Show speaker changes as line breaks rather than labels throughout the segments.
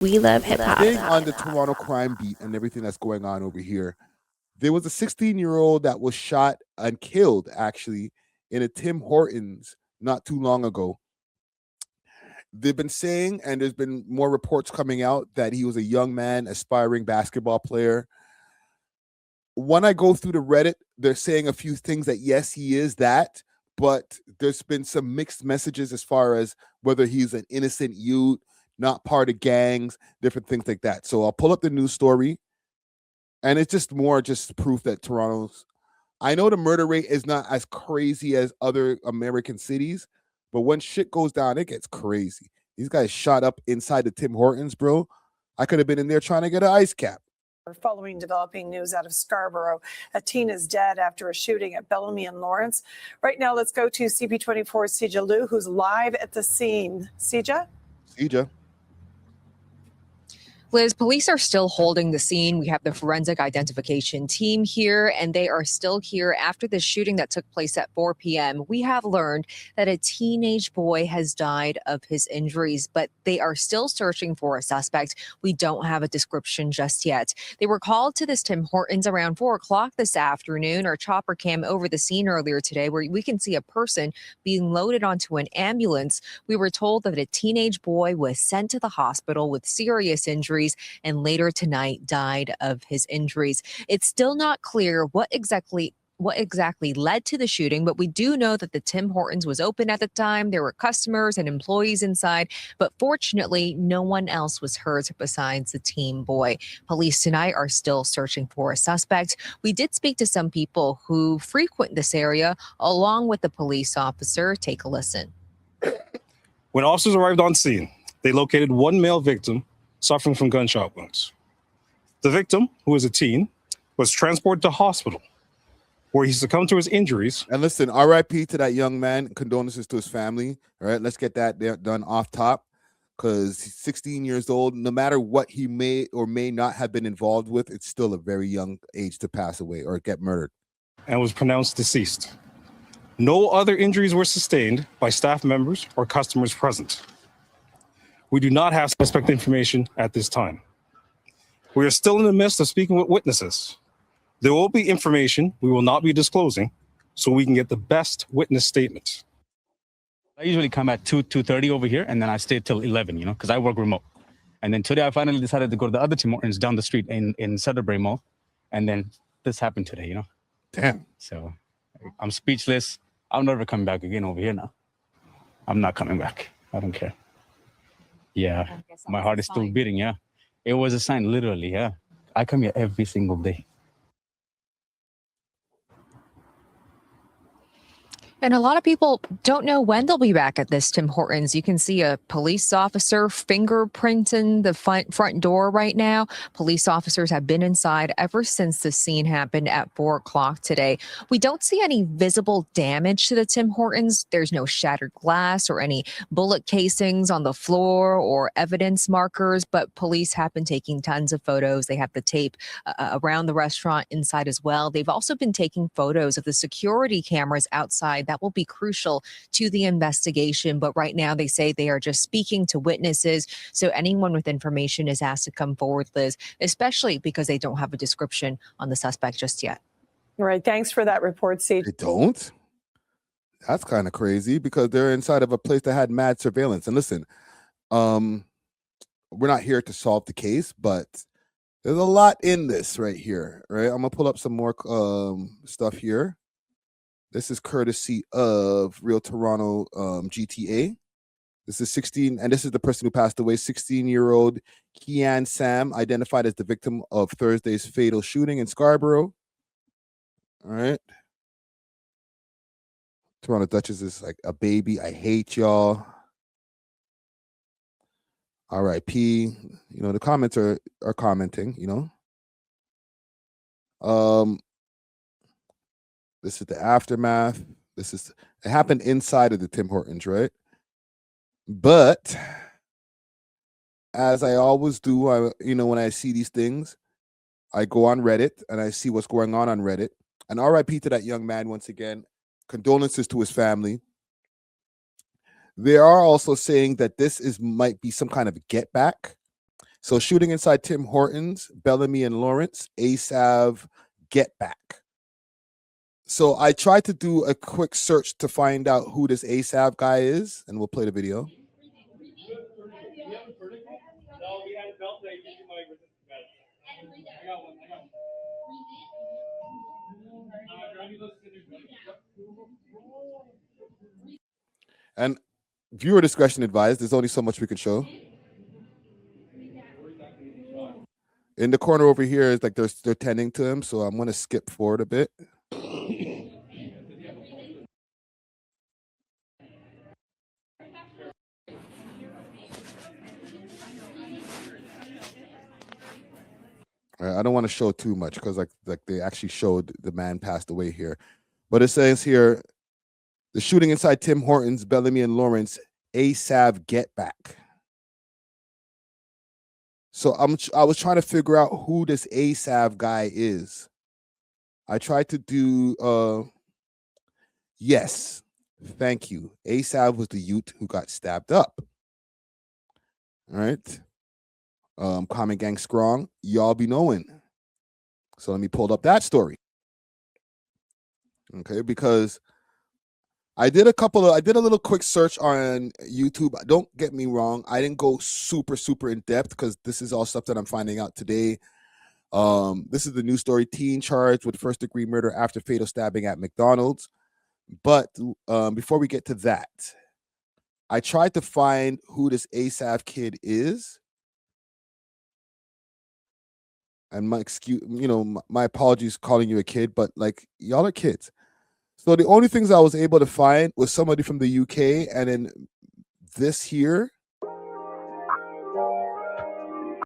We love hip hop.
Staying on the Toronto crime beat and everything that's going on over here, there was a 16-year-old that was shot and killed actually in a Tim Hortons not too long ago. They've been saying, and there's been more reports coming out, that he was a young man, aspiring basketball player. When I go through the Reddit, they're saying a few things that yes, he is that, but there's been some mixed messages as far as whether he's an innocent youth, not part of gangs, different things like that. So I'll pull up the news story, and it's just more just proof that Toronto's. I know the murder rate is not as crazy as other American cities, but when shit goes down, it gets crazy. These guys shot up inside the Tim Hortons, bro. I could have been in there trying to get an ice cap.
Following developing news out of Scarborough, a teen is dead after a shooting at Bellamy and Lawrence. Right now, let's go to CP24's Sija Liu, who's live at the scene. Sija?
Liz, police are still holding the scene. We have the forensic identification team here, and they are still here after the shooting that took place at 4 p.m. We have learned that a teenage boy has died of his injuries, but they are still searching for a suspect. We don't have a description just yet. They were called to this Tim Hortons around 4 o'clock this afternoon. Our chopper cam over the scene earlier today where we can see a person being loaded onto an ambulance. We were told that a teenage boy was sent to the hospital with serious injuries and later tonight died of his injuries. It's still not clear what exactly led to the shooting, but we do know that the Tim Hortons was open at the time. There were customers and employees inside, but fortunately, no one else was hurt besides the teen boy. Police tonight are still searching for a suspect. We did speak to some people who frequent this area along with the police officer. Take a listen.
When officers arrived on scene, they located one male victim suffering from gunshot wounds. The victim, who is a teen, was transported to hospital where he succumbed to his injuries.
And listen, RIP to that young man. Condolences to his family. All right, let's get that done off top, because he's 16 years old. No matter what he may or may not have been involved with, it's still a very young age to pass away or get murdered.
And was pronounced deceased. No other injuries were sustained by staff members or customers present. We do not have suspect information at this time. We are still in the midst of speaking with witnesses. There will be information we will not be disclosing so we can get the best witness statements.
I usually come at 2:30 over here, and then I stay till 11, because I work remote. And then today I finally decided to go to the other Tim Hortons down the street in Sudbury Mall. And then this happened today,
Damn.
So I'm speechless. I'm never coming back again over here now. I'm not coming back. I don't care. Yeah, my heart is still beating, yeah. It was a sign, literally, yeah. I come here every single day.
And a lot of people don't know when they'll be back at this Tim Hortons. You can see a police officer fingerprinting the front door right now. Police officers have been inside ever since the scene happened at 4 o'clock today. We don't see any visible damage to the Tim Hortons. There's no shattered glass or any bullet casings on the floor or evidence markers, but police have been taking tons of photos. They have the tape around the restaurant inside as well. They've also been taking photos of the security cameras outside. That will be crucial to the investigation. But right now they say they are just speaking to witnesses. So anyone with information is asked to come forward, Liz, especially because they don't have a description on the suspect just yet.
All right. Thanks for that report, Sija.
They don't? That's kind of crazy because they're inside of a place that had mad surveillance. And listen, we're not here to solve the case, but there's a lot in this right here, right? I'm going to pull up some more stuff here. This is courtesy of Real Toronto GTA. This is 16, and this is the person who passed away, 16-year-old Kian Sam, identified as the victim of Thursday's fatal shooting in Scarborough. All right. Toronto Duchess is like a baby. I hate y'all. R.I.P. The comments are commenting, This is the aftermath. It happened inside of the Tim Hortons, right? But as I always do, when I see these things, I go on Reddit and I see what's going on Reddit. And RIP to that young man once again. Condolences to his family. They are also saying that this might be some kind of a get back. So shooting inside Tim Hortons, Bellamy and Lawrence, ASAV, Get Back. So I tried to do a quick search to find out who this ASAV guy is, and we'll play the video. And viewer discretion advised. There's only so much we can show. In the corner over here is like they're tending to him, so I'm gonna skip forward a bit. I don't want to show too much because like they actually showed the man passed away here, but it says here, the shooting inside Tim Hortons, Bellamy and Lawrence, ASAV Get Back. So I was trying to figure out who this ASAV guy is. I tried to do yes, thank you. ASAV was the youth who got stabbed up. All right. Common Gang Strong, y'all be knowing. So let me pull up that story. Okay, because I did a little quick search on YouTube. Don't get me wrong, I didn't go super in depth because this is all stuff that I'm finding out today. This is the news story: teen charged with first-degree murder after fatal stabbing at McDonald's. But before we get to that, I tried to find who this ASAV kid is. And my excuse, my apologies calling you a kid, but like y'all are kids. So the only things I was able to find was somebody from the UK, and then this here.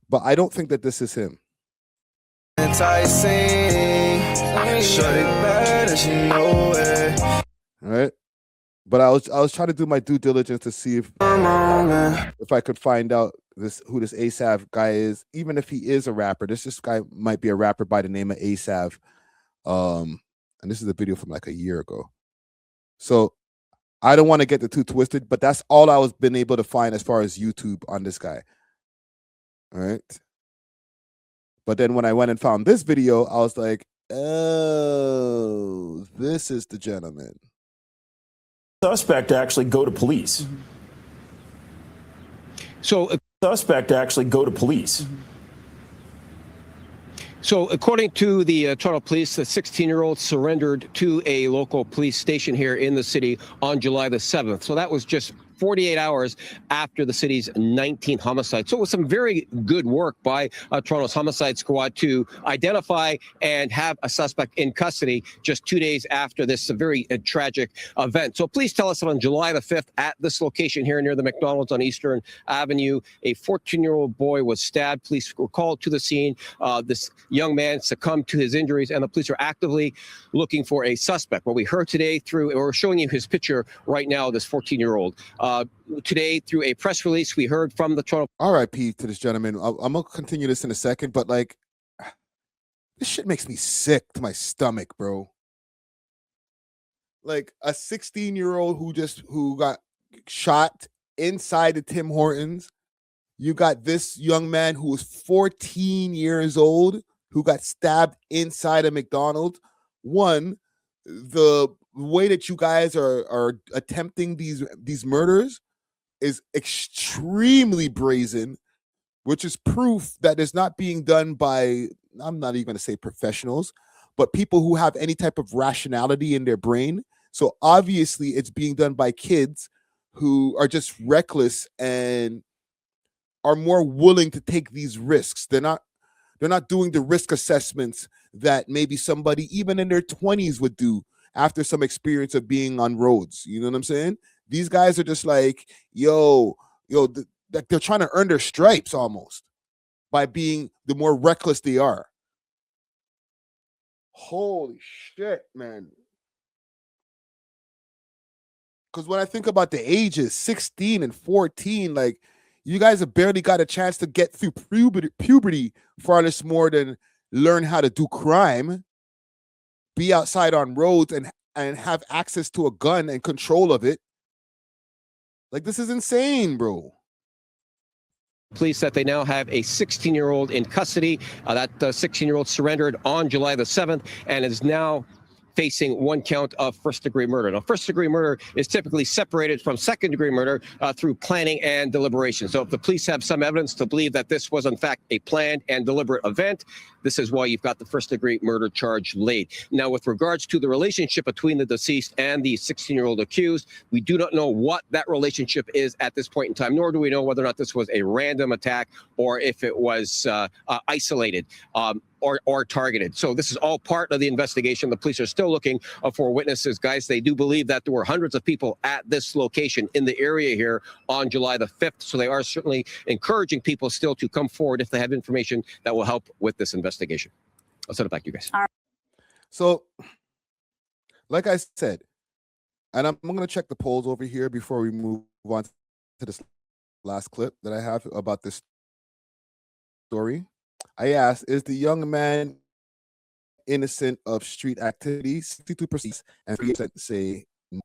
But I don't think that this is him. All right. But I was trying to do my due diligence to see if I could find out who this ASAV guy is, even if he is a rapper. This guy might be a rapper by the name of ASAV. And this is a video from like a year ago. So I don't want to get it too twisted, but that's all I was been able to find as far as YouTube on this guy. All right. But then when I went and found this video, I was like, oh, this is the gentleman.
Suspect to actually go to police.
Mm-hmm. So a
suspect to actually go to police.
Mm-hmm. So according to the Toronto Police, the 16-year-old surrendered to a local police station here in the city on July the 7th. So that was just 48 hours after the city's 19th homicide. So it was some very good work by Toronto's homicide squad to identify and have a suspect in custody just 2 days after this very tragic event. So please tell us that on July the 5th at this location here near the McDonald's on Eastern Avenue, a 14-year-old boy was stabbed. Police were called to the scene. This young man succumbed to his injuries, and the police are actively looking for a suspect. What we heard today we're showing you his picture right now, this 14-year-old. Today, through a press release, we heard from the Toronto.
R.I.P. to this gentleman. I'm gonna continue this in a second, but like, this shit makes me sick to my stomach, bro. Like a 16-year-old who got shot inside the Tim Hortons. You got this young man who was 14 years old who got stabbed inside a McDonald's. One, the way that you guys are attempting these murders is extremely brazen, which is proof that it's not being done by, I'm not even going to say professionals, but people who have any type of rationality in their brain. So obviously it's being done by kids who are just reckless and are more willing to take these risks. They're not doing the risk assessments that maybe somebody even in their 20s would do after some experience of being on roads. You know what I'm saying? These guys are just like, they're trying to earn their stripes almost by being the more reckless they are. Holy shit, man. Because when I think about the ages, 16 and 14, like, you guys have barely got a chance to get through puberty far less more than learn how to do crime, be outside on roads and have access to a gun and control of it. Like, this is insane, bro.
police that they now have a 16-year-old in custody. That 16-year-old surrendered on July the 7th and is now facing 1 count of first-degree murder. Now, first-degree murder is typically separated from second-degree murder through planning and deliberation. So if the police have some evidence to believe that this was, in fact, a planned and deliberate event, this is why you've got the first-degree murder charge laid. Now, with regards to the relationship between the deceased and the 16-year-old accused, we do not know what that relationship is at this point in time, nor do we know whether or not this was a random attack or if it was isolated. Or targeted. So this is all part of the investigation. The police are still looking for witnesses, guys. They do believe that there were hundreds of people at this location in the area here on July the 5th. So they are certainly encouraging people still to come forward if they have information that will help with this investigation. I'll send it back to you guys.
So, like I said, and I'm going to check the polls over here before we move on to this last clip that I have about this story. I asked, is the young man innocent of street activity? 62% and 3% say no.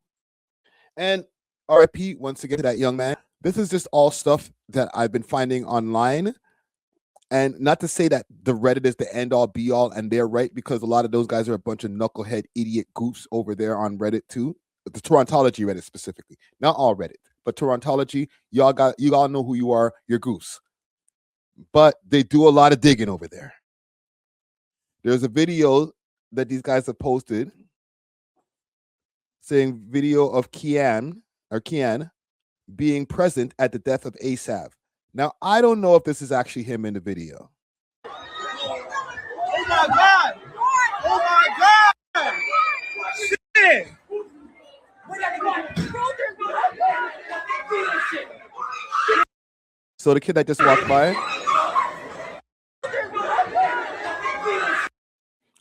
And RIP once again to that young man. This is just all stuff that I've been finding online. And not to say that the Reddit is the end all be all, and they're right, because a lot of those guys are a bunch of knucklehead idiot goofs over there on Reddit too. The Torontology Reddit specifically. Not all Reddit, but Torontology, y'all know who you are, you're goofs. But they do a lot of digging over there. There's a video that these guys have posted saying video of Kian being present at the death of A.W.O.L. Now, I don't know if this is actually him in the video.
Oh my God! Oh my God! Shit!
So the kid that just walked by,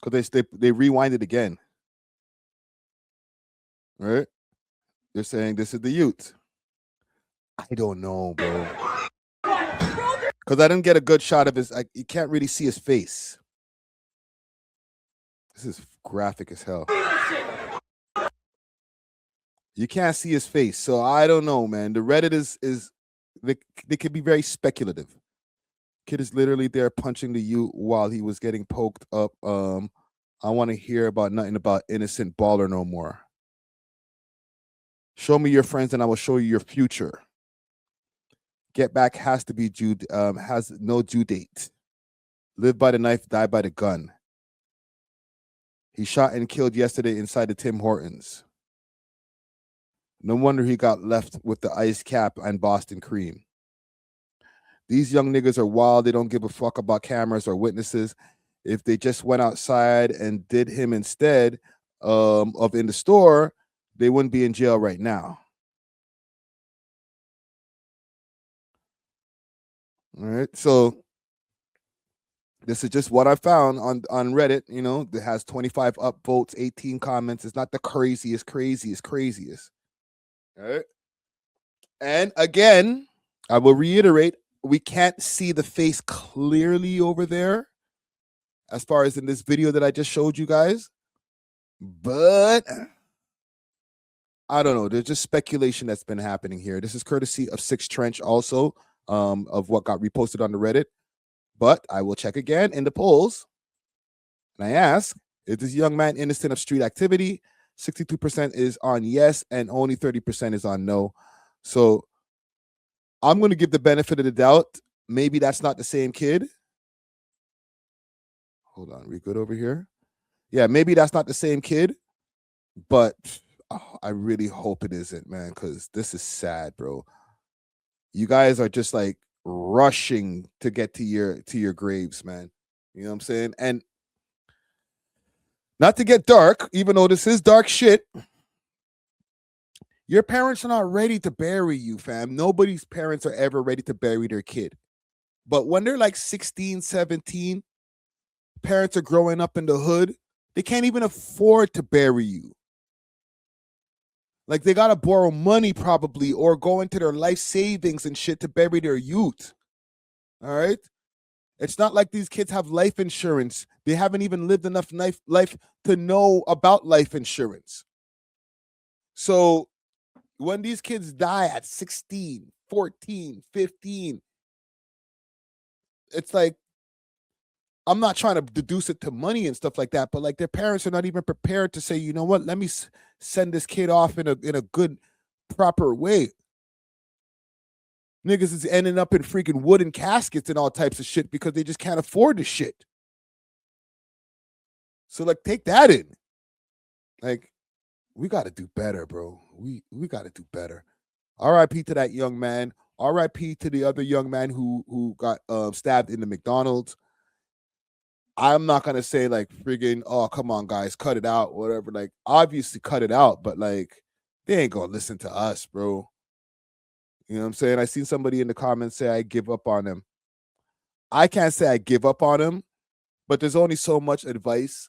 because they rewind it again, right? They're saying this is the youth. I don't know, bro, because I didn't get a good shot of his. You can't really see his face. This is graphic as hell. You can't see his face, so I don't know, man. The Reddit is they could be very speculative. Kid is literally there punching the youth while he was getting poked up. I want to hear about nothing about innocent baller no more. Show me your friends and I will show you your future. Get back has to be has no due date. Live by the knife, die by the gun. He shot and killed yesterday inside the Tim Hortons. No wonder he got left with the ice cap and Boston cream. These young niggas are wild. They don't give a fuck about cameras or witnesses. If they just went outside and did him instead of in the store, they wouldn't be in jail right now. All right. So this is just what I found on Reddit. You know, it has 25 upvotes, 18 comments. It's not the craziest. All right. And again, I will reiterate, we can't see the face clearly over there as far as in this video that I just showed you guys. But I don't know. There's just speculation that's been happening here. This is courtesy of Six Trench also, of what got reposted on the Reddit. But I will check again in the polls. And I ask, is this young man innocent of street activity? 62% is on yes, and only 30% is on no. So I'm going to give the benefit of the doubt. Maybe that's not the same kid. Hold on. We good over here? Yeah, maybe that's not the same kid. But I really hope it isn't, man, because this is sad, bro. You guys are just like rushing to get to your graves, man. You know what I'm saying? And not to get dark, even though this is dark shit, your parents are not ready to bury you, fam. Nobody's parents are ever ready to bury their kid. But when they're like 16, 17, parents are growing up in the hood, they can't even afford to bury you. Like, they got to borrow money probably or go into their life savings and shit to bury their youth. All right? It's not like these kids have life insurance. They haven't even lived enough life to know about life insurance. So when these kids die at 16, 14, 15, it's like, I'm not trying to deduce it to money and stuff like that, but like their parents are not even prepared to say, you know what, let me send this kid off in a good, proper way. Niggas is ending up in freaking wooden caskets and all types of shit because they just can't afford the shit. So like, take that in. Like, we got to do better, bro. We got to do better. R.I.P. to that young man. R.I.P. to the other young man who got stabbed in the McDonald's. I'm not gonna say like friggin', oh, come on, guys, cut it out, whatever. Like, obviously cut it out, but like, they ain't gonna listen to us, bro. You know what I'm saying? I seen somebody in the comments say I give up on him. I can't say I give up on him, but there's only so much advice.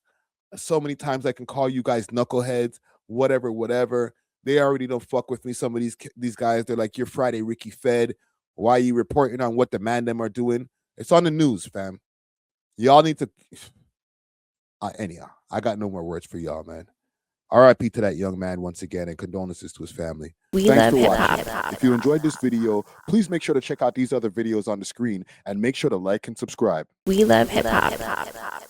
So many times I can call you guys knuckleheads, whatever. They already don't fuck with me. Some of these guys, they're like, you're Friday Ricky Fed. Why are you reporting on what the man them are doing? It's on the news, fam. Y'all need to. Anyhow, I got no more words for y'all, man. R.I.P. to that young man once again, and condolences to his family. Thanks for watching. If you enjoyed this video, please make sure to check out these other videos on the screen and make sure to like and subscribe.
We love hip hop.